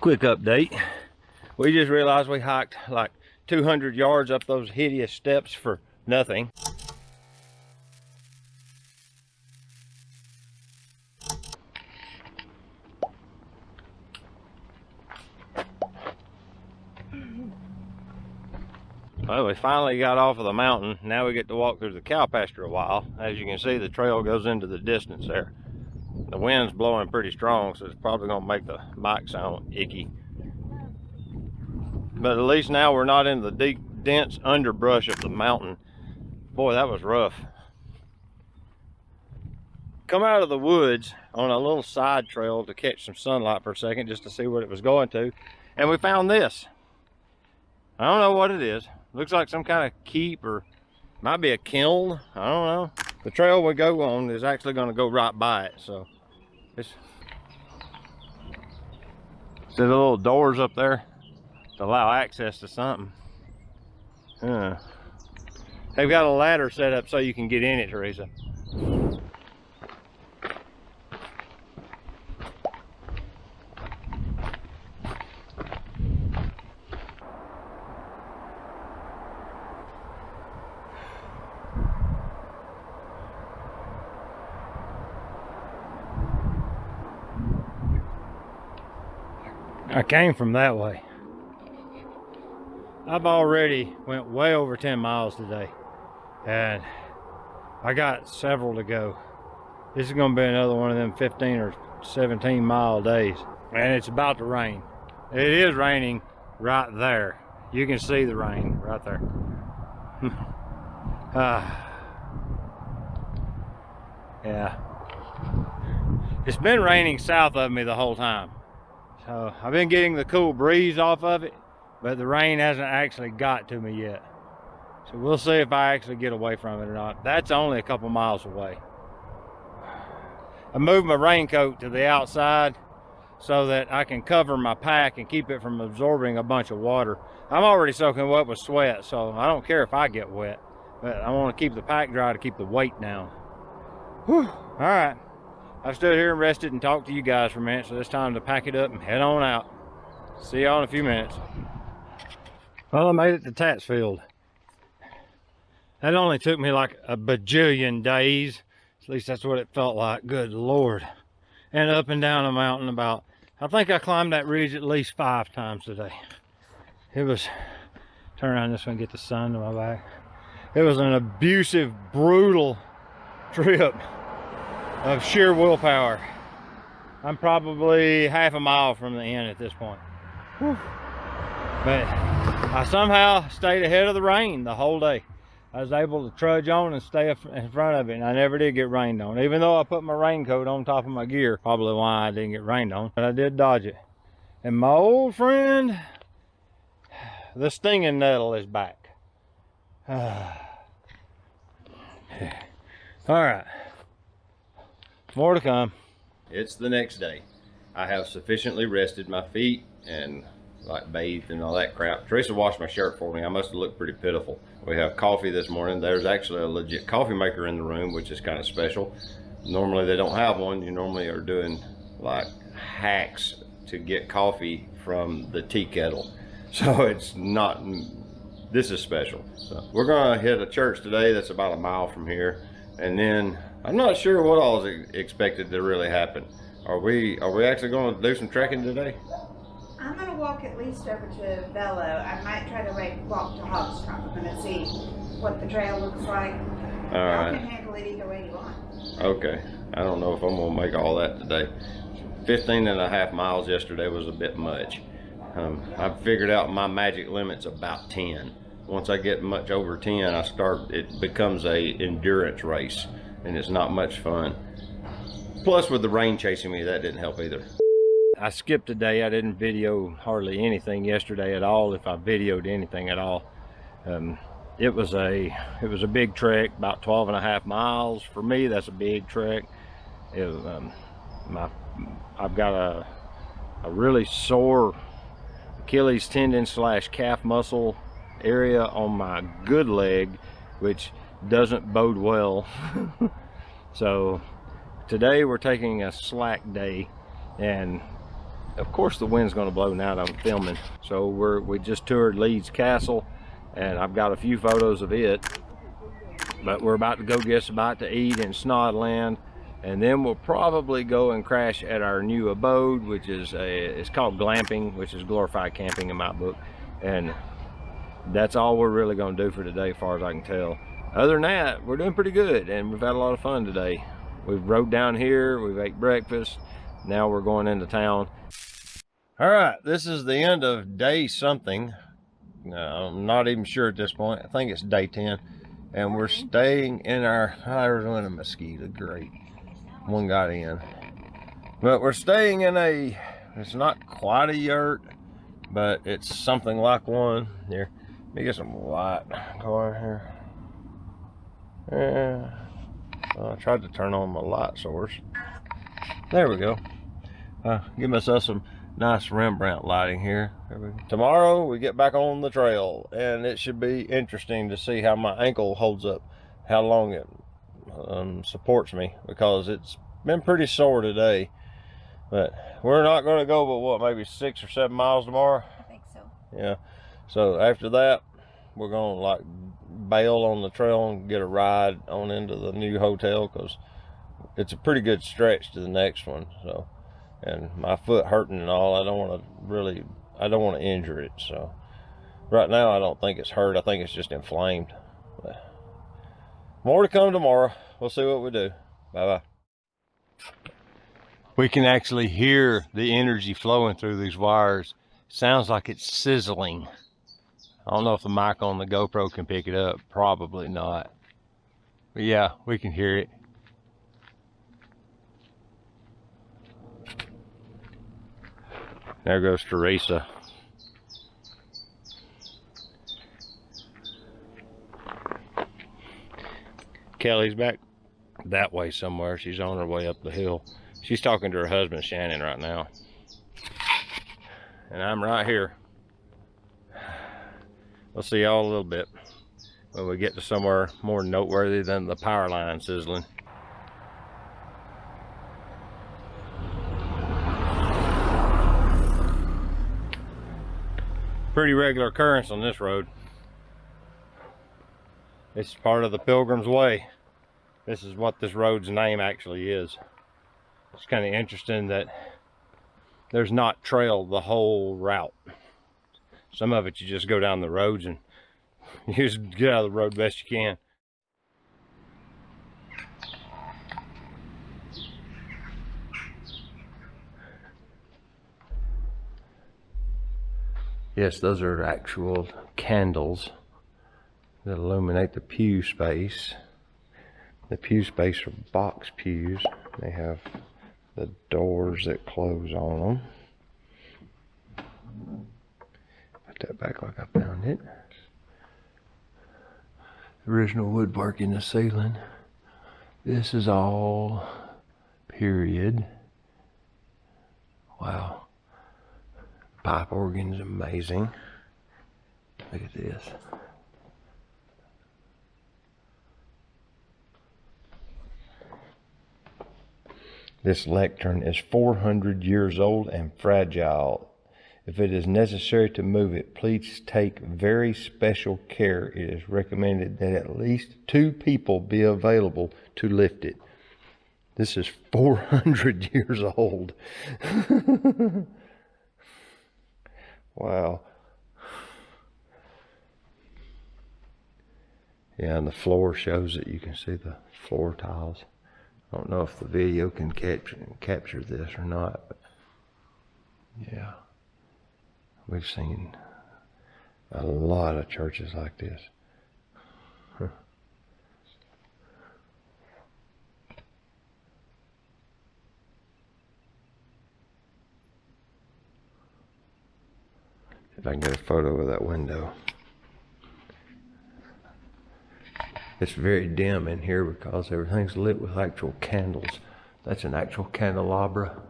Quick update. We just realized we hiked like 200 yards up those hideous steps for nothing. Well, we finally got off of the mountain. Now we get to walk through the cow pasture a while. As you can see, the trail goes into the distance there. The wind's blowing pretty strong, so it's probably gonna make the bike sound icky. But at least now we're not in the deep, dense underbrush of the mountain. Boy, that was rough. Come out of the woods on a little side trail to catch some sunlight for a second, just to see what it was going to. And we found this. I don't know what it is. Looks like some kind of keep, or might be a kiln. I don't know. The trail we go on is actually going to go right by it. So it's the little doors up there to allow access to something. They've got a ladder set up so you can get in it, Teresa. I came from that way. I've already went way over 10 miles today, and I got several to go. This is going to be another one of them 15 or 17 mile days, and it's about to rain. It is raining right there. You can see the rain right there. Yeah, it's been raining south of me the whole time. So I've been getting the cool breeze off of it, but the rain hasn't actually got to me yet. So we'll see if I actually get away from it or not. That's only a couple miles away. I moved my raincoat to the outside so that I can cover my pack and keep it from absorbing a bunch of water. I'm already soaking wet with sweat, so I don't care if I get wet, but I want to keep the pack dry to keep the weight down. Whew. All right. I've stood here and rested and talked to you guys for a minute, so it's time to pack it up and head on out. See y'all in a few minutes. Well, I made it to Tatsfield. That only took me like a bajillion days. At least that's what it felt like. Good Lord. And up and down a mountain about, I think I climbed that ridge at least 5 times today. It was, turn around this way and get the sun to my back. It was an abusive, brutal trip of sheer willpower. I'm probably half a mile from the end at this point. Whew. But I somehow stayed ahead of the rain the whole day. I was able to trudge on and stay in front of it, and I never did get rained on. Even though I put my raincoat on top of my gear, probably why I didn't get rained on, but I did dodge it. And my old friend, the stinging nettle, is back. All right. More to come. It's the next day. I have sufficiently rested my feet and like bathed and all that crap. Teresa washed my shirt for me. I must have looked pretty pitiful. We have coffee this morning. There's actually a legit coffee maker in the room, which is kind of special. Normally they don't have one. You normally are doing like hacks to get coffee from the tea kettle. So it's not, this is special. So we're gonna hit a church today that's about a mile from here. And then I'm not sure what all is expected to really happen. Are we actually going to do some trekking today? I'm going to walk at least over to Bellow. I might try to walk to Hogstrop. I'm going to see what the trail looks like. All right. You can handle it either way you want. Okay. I don't know if I'm going to make all that today. 15.5 miles yesterday was a bit much. I've figured out my magic limit's about 10. Once I get much over 10, it becomes a endurance race, and it's not much fun. Plus, with the rain chasing me, that didn't help either. I skipped a day. I didn't video hardly anything yesterday at all, if I videoed anything at all. It was a big trek, about 12.5 miles. For me, that's a big trek. I've got a really sore Achilles tendon / calf muscle area on my good leg, which doesn't bode well. So today we're taking a slack day, and of course the wind's going to blow now that I'm filming. So we just toured Leeds Castle, and I've got a few photos of it. But we're about to go get some bite to eat in Snodland, and then we'll probably go and crash at our new abode, which is it's called glamping, which is glorified camping in my book. And that's all we're really going to do for today, as far as I can tell. Other than that, we're doing pretty good, and we've had a lot of fun today. We've rode down here, we've ate breakfast, now we're going into town. All right, this is the end of day something. I'm not even sure at this point. I think it's day 10. And we're staying in our, there's one a mosquito, great. One got in. But we're staying in it's not quite a yurt, but it's something like one. Here, let me get some light going here. Yeah, well, I tried to turn on my light source. There we go. Give myself some nice Rembrandt lighting here. Tomorrow we get back on the trail, and it should be interesting to see how my ankle holds up, how long it supports me, because it's been pretty sore today. But we're not going to go but what, maybe 6 or 7 miles tomorrow? I think so. Yeah, so after that we're going to like bail on the trail and get a ride on into the new hotel, because it's a pretty good stretch to the next one. So, and my foot hurting and all, I don't want to injure it. So right now I don't think it's hurt, I think it's just inflamed. But more to come tomorrow. We'll see what we do. Bye bye. We can actually hear the energy flowing through these wires. Sounds like it's sizzling. I don't know if the mic on the GoPro can pick it up. Probably not. But yeah, we can hear it. There goes Teresa. Kelly's back that way somewhere. She's on her way up the hill. She's talking to her husband Shannon right now. And I'm right here. We'll see y'all a little bit when we get to somewhere more noteworthy than the power line sizzling. Pretty regular occurrence on this road. It's part of the Pilgrims Way. This is what this road's name actually is. It's kind of interesting that there's not trail the whole route. Some of it you just go down the roads and you just get out of the road best you can. Yes, those are actual candles that illuminate the pew space. The pew space are box pews. They have the doors that close on them. Put that back like I found it. Original woodwork in the ceiling. This is all period. Wow. Pipe organ is amazing. Look at this. This lectern is 400 years old and fragile. If it is necessary to move it, please take very special care. It is recommended that at least 2 people be available to lift it. This is 400 years old. Wow. Yeah, and the floor shows it. You can see the floor tiles. I don't know if the video can capture this or not, but yeah, we've seen a lot of churches like this. If I can get a photo of that window. It's very dim in here because everything's lit with actual candles. That's an actual candelabra.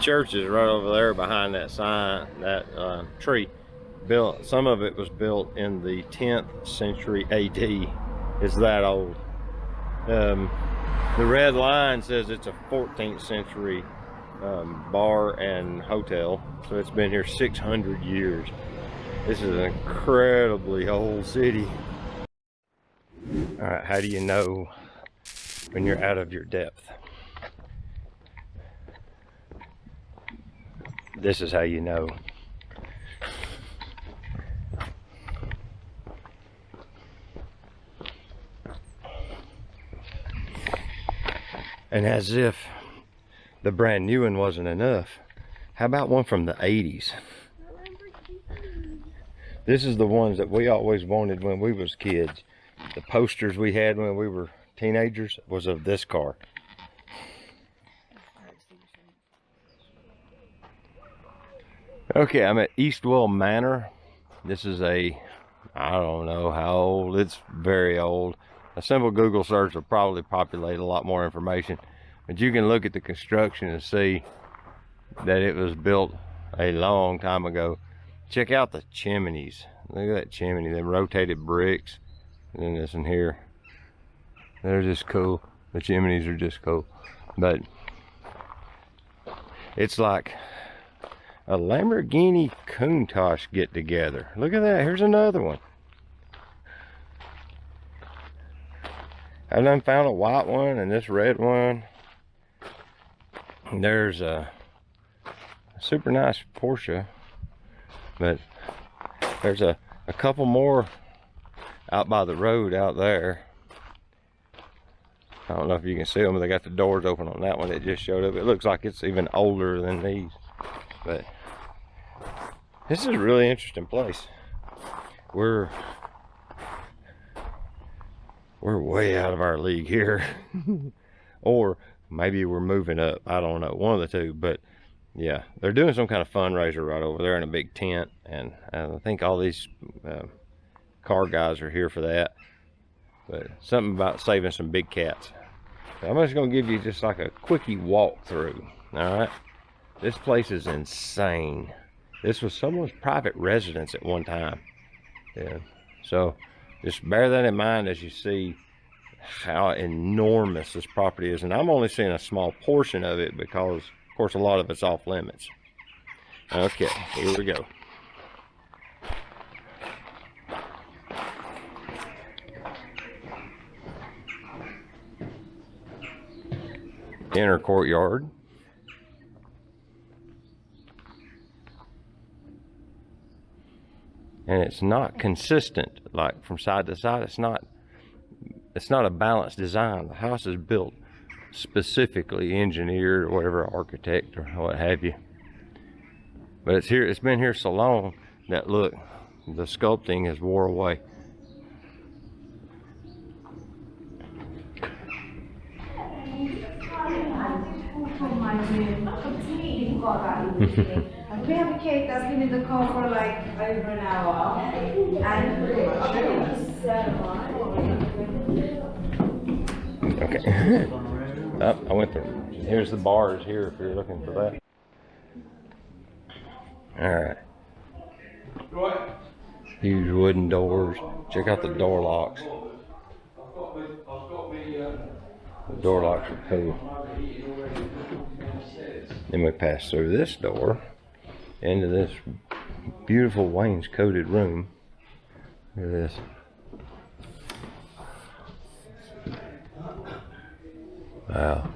church is right over there behind that sign, that tree. Built, some of it was built in the 10th century AD. It's that old. The red line says it's a 14th century bar and hotel, so it's been here 600 years. This is an incredibly old city. All right, how do you know when you're out of your depth? This is how you know. And as if the brand new one wasn't enough, how about one from the 80s? This is the ones that we always wanted when we was kids. The posters we had when we were teenagers was of this car. Okay, I'm at Eastwell Manor. This is I don't know how old, it's very old. A simple Google search will probably populate a lot more information, but you can look at the construction and see that it was built a long time ago. Check out the chimneys. Look at that chimney, them rotated bricks. And then this in here, they're just cool. The chimneys are just cool, but it's like a Lamborghini Countach get together. Look at that, here's another one. I done found a white one and this red one. There's a super nice Porsche, but there's a couple more out by the road out there. I don't know if you can see them, but they got the doors open on that one that just showed up. It looks like it's even older than these, but this is a really interesting place. We're way out of our league here. Or maybe we're moving up, I don't know, one of the two. But yeah, they're doing some kind of fundraiser right over there in a big tent, and I think all these car guys are here for that. But something about saving some big cats. So I'm just gonna give you just like a quickie walkthrough. All right, this place is insane. This was someone's private residence at one time. Yeah, so just bear that in mind as you see how enormous this property is. And I'm only seeing a small portion of it because, of course, a lot of it's off limits. Okay, here we go. Inner courtyard. And it's not consistent, like from side to side. It's not a balanced design. The house is built specifically, engineered, or whatever, architect or what have you. But it's here, it's been here so long that look, the sculpting has wore away. We have a cake that's been in the car for like over an hour. Okay. Oh, I went through. Here's the bars here if you're looking for that. Alright. Huge wooden doors. Check out the door locks. The door locks are cool. Then we pass through this door into this beautiful wainscoted room. Look at this. Wow.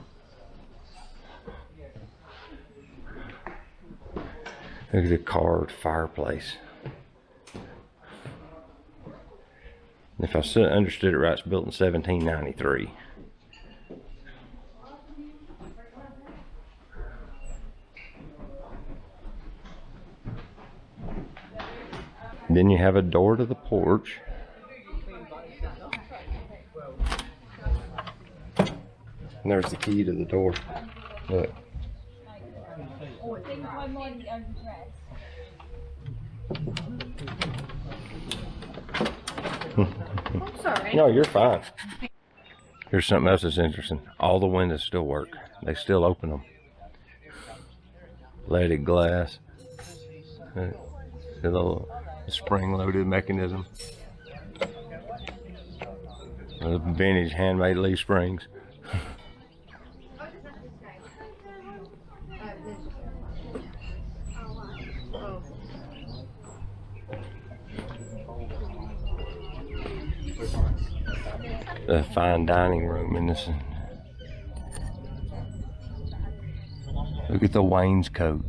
Look at the carved fireplace. If I understood it right, it's built in 1793. Then you have a door to the porch. And there's the key to the door. Look. I'm sorry. No, you're fine. Here's something else that's interesting. All the windows still work. They still open them. leaded glass. The little spring-loaded mechanism. The vintage handmade leaf springs. The fine dining room in this. Look at the wainscot.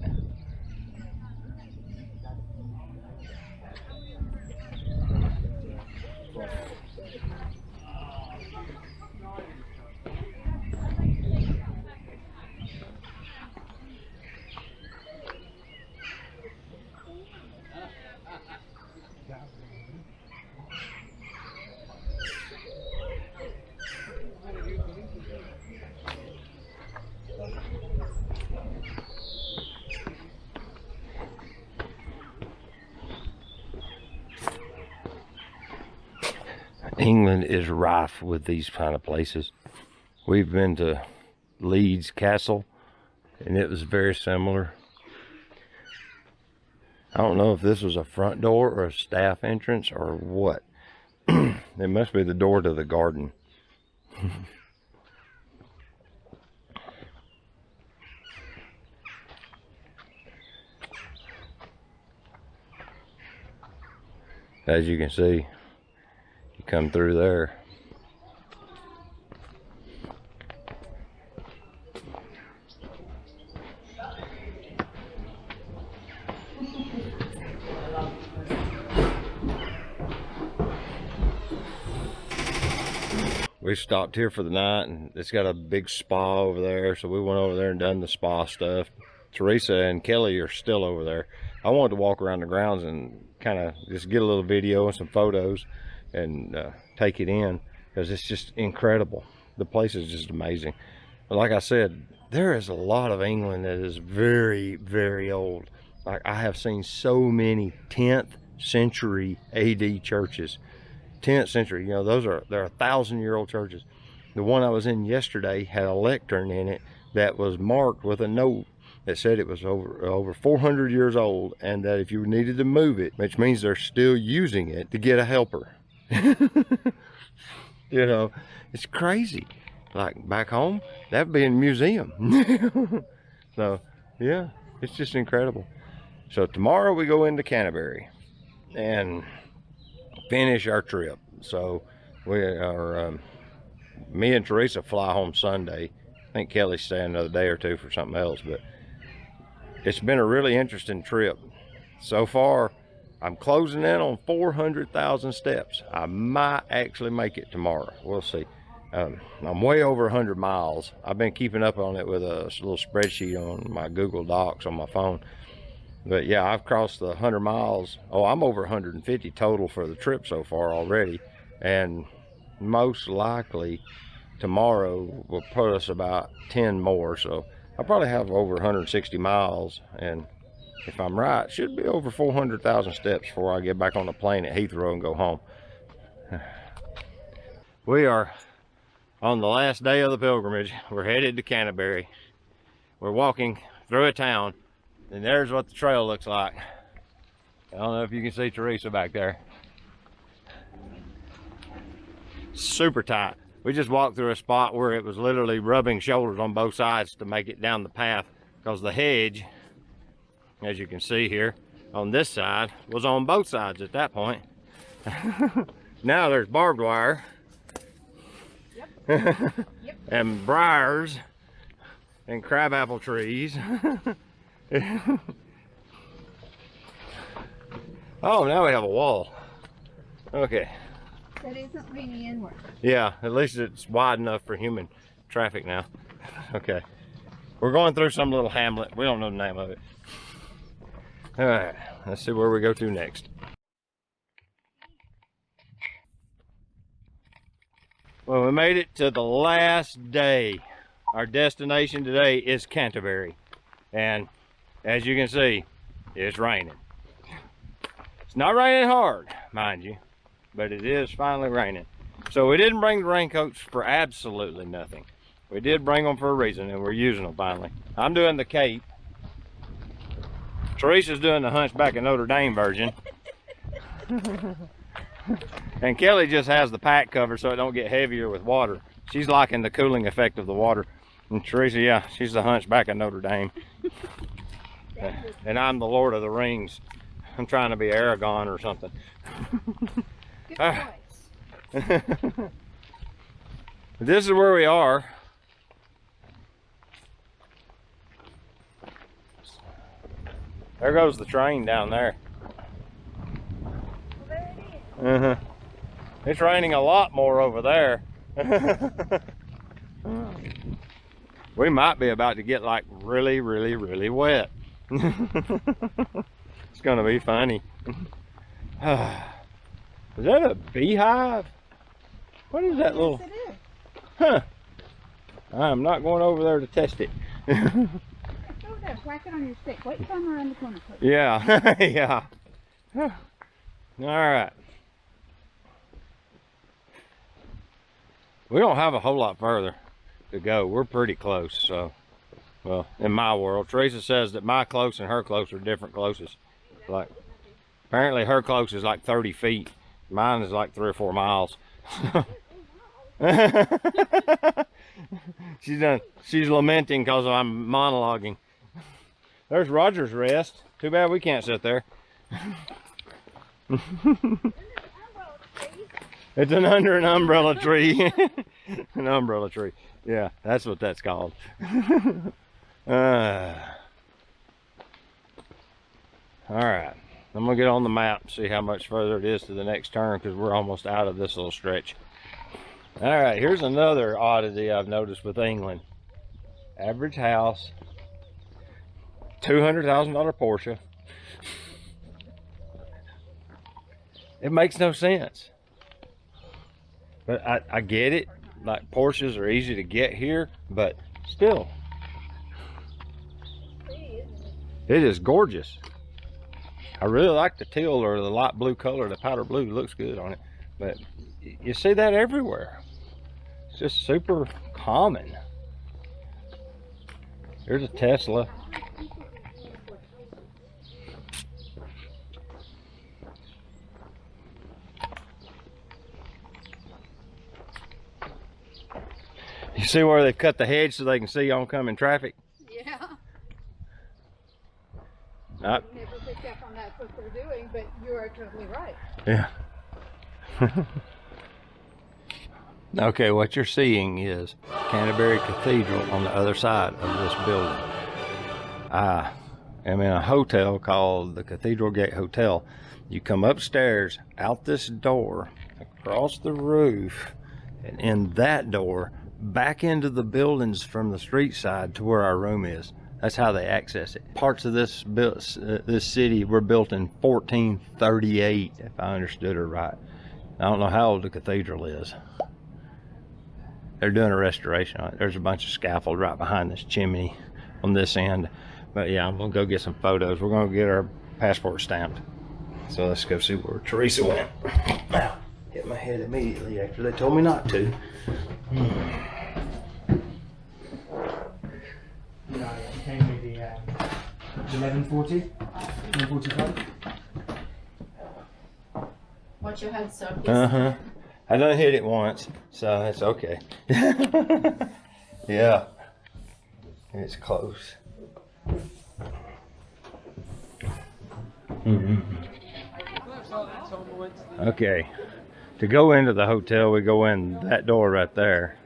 England is rife with these kind of places. We've been to Leeds Castle, and it was very similar. I don't know if this was a front door or a staff entrance or what. It must be the door to the garden. As you can see, you come through there. We stopped here for the night, and it's got a big spa over there, so we went over there and done the spa stuff. Teresa and Kelly are still over there. I wanted to walk around the grounds and kind of just get a little video and some photos and take it in, because it's just incredible. The place is just amazing. But like I said, there is a lot of England that is very, very old. Like, I have seen so many 10th century AD churches. 10th century, you know, they're 1,000-year-old churches. The one I was in yesterday had a lectern in it that was marked with a note that said it was over 400 years old, and that if you needed to move it, which means they're still using it, to get a helper. You know, it's crazy. Like back home, that'd be in a museum. So yeah, it's just incredible. So tomorrow we go into Canterbury and finish our trip. So we are me and Teresa fly home Sunday. I think Kelly's staying another day or two for something else, but it's been a really interesting trip so far. I'm closing in on 400,000 steps. I might actually make it tomorrow. We'll see. I'm way over 100 miles. I've been keeping up on it with a little spreadsheet on my Google Docs on my phone. But yeah, I've crossed the 100 miles. Oh, I'm over 150 total for the trip so far already. And most likely tomorrow will put us about 10 more. So I'll probably have over 160 miles. And if I'm right, it should be over 400,000 steps before I get back on the plane at Heathrow and go home. We are on the last day of the pilgrimage. We're headed to Canterbury. We're walking through a town, and there's what the trail looks like. I don't know if you can see Teresa back there. Super tight. We just walked through a spot where it was literally rubbing shoulders on both sides to make it down the path, because the hedge, as you can see here on this side, was on both sides at that point. Now there's barbed wire. Yep. And briars and crabapple trees. Oh, now we have a wall. Okay. That isn't leaning inward. Yeah, at least it's wide enough for human traffic now. Okay. We're going through some little hamlet. We don't know the name of it. All right, let's see where we go to next. Well, we made it to the last day. Our destination today is Canterbury. And as you can see, it's raining. It's not raining hard, mind you, but it is finally raining. So we didn't bring the raincoats for absolutely nothing. We did bring them for a reason, and we're using them finally. I'm doing the cape. Teresa's doing the Hunchback of Notre Dame version. And Kelly just has the pack cover so it don't get heavier with water. She's liking the cooling effect of the water. And Teresa, yeah, she's the Hunchback of Notre Dame. And I'm the Lord of the Rings. I'm trying to be Aragon or something. Good choice. This is where we are. There goes the train down there. Well, there it is. It's raining a lot more over there. We might be about to get like really, really, really wet. It's gonna be funny. Is that a beehive? What is that little? Yes, it is. Huh. I'm not going over there to test it. Go there, whack it on your stick. Wait till I'm around the corner, please. Yeah, yeah. All right. We don't have a whole lot further to go. We're pretty close, so, well, in my world. Teresa says that my close and her close are different closes. Like, apparently her close is like 30 feet. Mine is like 3 or 4 miles. She's lamenting because I'm monologuing. There's Roger's Rest. Too bad we can't sit there. It's under an umbrella tree. An umbrella tree. Yeah, that's what that's called. All right. I'm going to get on the map and see how much further it is to the next turn because we're almost out of this little stretch. All right, here's another oddity I've noticed with England. Average house, $200,000 Porsche. It makes no sense. But I get it. Like, Porsches are easy to get here, but still. It is gorgeous. I really like the teal or the light blue color. The powder blue looks good on it. But you see that everywhere. It's just super common. Here's a Tesla. You see where they cut the hedge so they can see oncoming traffic? Yeah. Not. I never picked up on that's what they're doing, but you are totally right. Yeah. Okay, what you're seeing is Canterbury Cathedral on the other side of this building. I am in a hotel called the Cathedral Gate Hotel. You come upstairs, out this door, across the roof, and in that door, back into the buildings from the street side to where our room is. That's how they access it. Parts of this city were built in 1438, if I understood her right. I don't know how old the cathedral is. They're doing a restoration on it. There's a bunch of scaffold right behind this chimney on this end. But yeah, I'm gonna go get some photos. We're gonna get our passport stamped. So let's go see where Teresa went. Hit my head immediately after they told me not to. No, it came with the 1140, 1145. Watch your head, so I done hit it once, so it's okay. Yeah, it's close. Okay, to go into the hotel, we go in that door right there.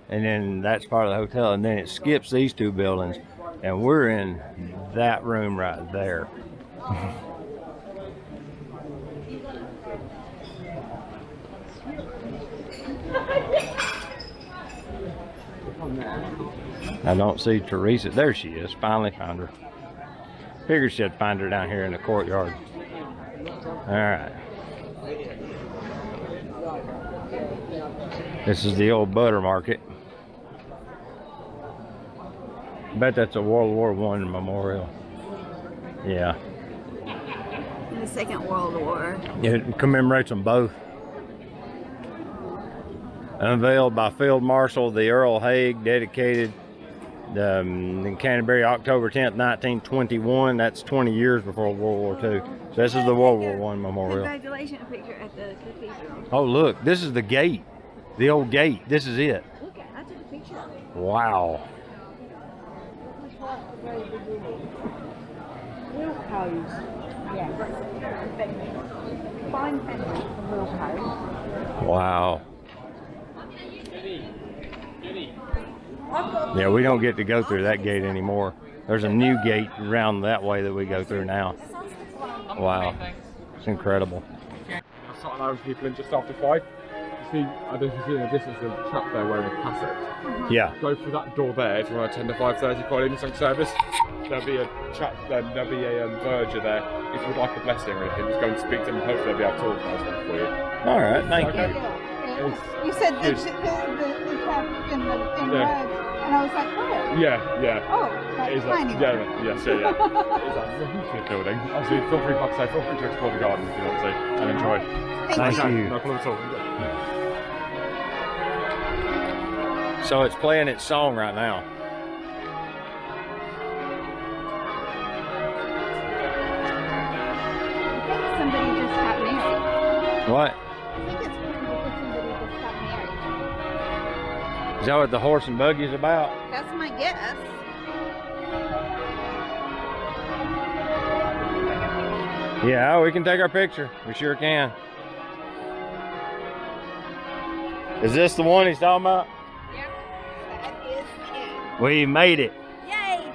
And then that's part of the hotel, and then it skips these two buildings, and we're in that room right there. I don't see Teresa. There she is. Finally found her. Figured she'd find her down here in the courtyard. All right. This is the old butter market. Bet that's a World War I memorial. Yeah. The Second World War. It commemorates them both. Unveiled by Field Marshal the Earl Haig, dedicated in Canterbury, October 10th, 1921. That's 20 years before World War II. So this is the World War I memorial. Congratulations, a picture at the cathedral. Oh, look, this is the gate. The old gate. This is it. Look, I took a picture of it. Wow. Wilco's. Yeah. Fine fender from Wilco's. Wow. Yeah, we don't get to go through that gate anymore. There's a new gate around that way that we go through now. Wow. It's incredible. I started allowing people in just after 5. You see, I don't know if you see in the distance a chap there wearing a cassock. Yeah. Go through that door there if you want to attend the 5:30 call in service. There'll be a chap, there'll be a verger there. If you would like a blessing or anything, just go and speak to them. Hopefully they'll be able to organise one for you. All right, thank you. You said the Good. chap in the Yeah. red, and I was like, oh. Yeah. Oh, like It is tiny. yes, yeah. It is a huge building. Obviously, feel free, like I say, feel free to explore the garden if you want to and enjoy. Thank you. No problem at all. So it's playing its song right now. I think somebody just got married. What? I think it's pretty because somebody just got married. Is that what the horse and buggy's about? That's my guess. Yeah, we can take our picture. We sure can. Is this the one he's talking about? Yep. That is it. We made it. Yay!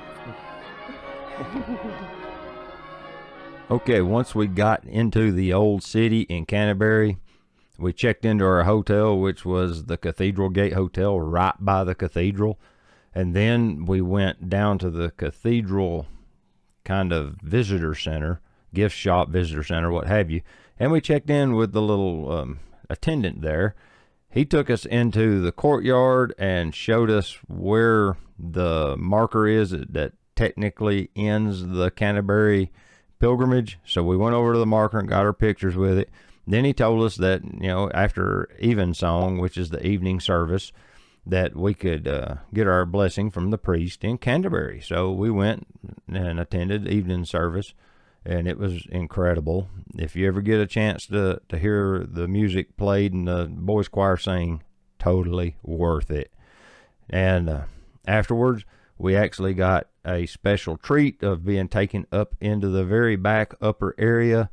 Okay, once we got into the old city in Canterbury, we checked into our hotel, which was the Cathedral Gate Hotel right by the cathedral. And then we went down to the cathedral kind of visitor center, gift shop, visitor center, what have you. And we checked in with the little attendant there. He took us into the courtyard and showed us where the marker is that technically ends the Canterbury pilgrimage. So we went over to the marker and got our pictures with it. Then he told us that, after evensong, which is the evening service, that we could get our blessing from the priest in Canterbury. So we went and attended evening service, and it was incredible. If you ever get a chance to hear the music played and the boys choir sing, totally worth it. And afterwards, we actually got a special treat of being taken up into the very back upper area,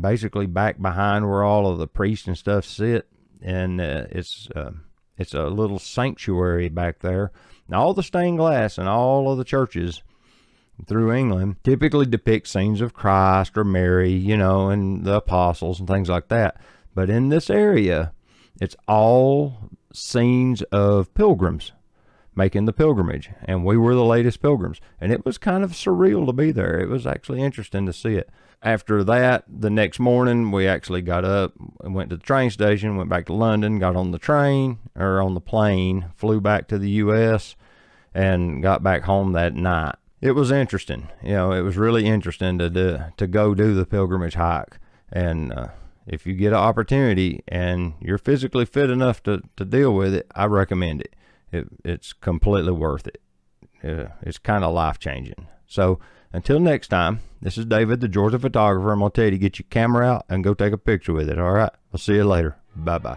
basically back behind where all of the priests and stuff sit. And it's a little sanctuary back there. Now, all the stained glass in all of the churches through England typically depict scenes of Christ or Mary, and the apostles and things like that. But in this area, it's all scenes of pilgrims making the pilgrimage. And we were the latest pilgrims. And it was kind of surreal to be there. It was actually interesting to see it. After that, the next morning, we actually got up and went to the train station, went back to London, got on the plane, flew back to the U.S., and got back home that night. It was interesting. It was really interesting to go do the pilgrimage hike. And if you get an opportunity and you're physically fit enough to deal with it, I recommend it. It's completely worth it. It's kind of life-changing. So until next time, this is David, the Georgia photographer. I'm going to tell you to get your camera out and go take a picture with it, all right? I'll see you later. Bye-bye.